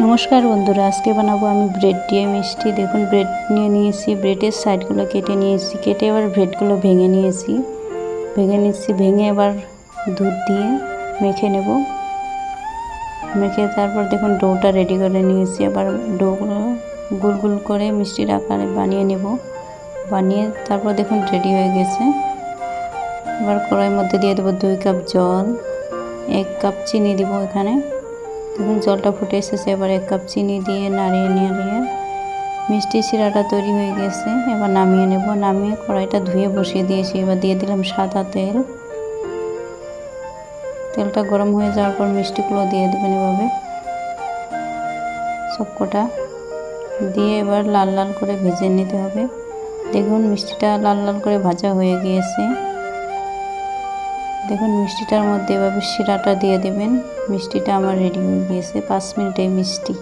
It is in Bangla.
নমস্কার বন্ধুরা, আজকে বানাবো আমি ব্রেড দিয়ে মিষ্টি। দেখুন, ব্রেড নিয়ে নিয়েছি, ব্রেডের সাইডগুলো কেটে নিয়েছি, কেটে এবার ব্রেডগুলো ভেঙে নিয়েছি, ভেঙে এবার দুধ দিয়ে মেখে নেব। মেখে তারপর দেখুন ডোটা রেডি করে নিয়েছি। এবার ডোগুলো গোল গোল করে মিষ্টির আকারে বানিয়ে নেব। বানিয়ে তারপর দেখুন রেডি হয়ে গেছে। এবার কড়াইয়ের মধ্যে দিয়ে দেবো 2 কাপ জল, 1 কাপ চিনি দিব এখানে। দেখুন জলটা ফুটে এসেছে। এবার 1 কাপ চিনি দিয়ে নাড়িয়ে মিষ্টি শিরাটা তৈরি হয়ে গেছে। এবার নামিয়ে নেব। নামিয়ে কড়াইটা ধুয়ে বসিয়ে দিয়েছি। এবার দিয়ে দিলাম সাদা তেল। তেলটা গরম হয়ে যাওয়ার পর মিষ্টিগুলো দিয়ে দেবেন এভাবে সবকটা দিয়ে এবার লাল লাল করে ভেজে নিতে হবে। দেখুন মিষ্টিটা লাল লাল করে ভাজা হয়ে গিয়েছে। দেখুন মিষ্টিটার মধ্যে এভাবে শিরাটা দিয়ে দেবেন। মিষ্টিটা আমার রেডি হয়ে গিয়েছে। 5 মিনিটে মিষ্টি।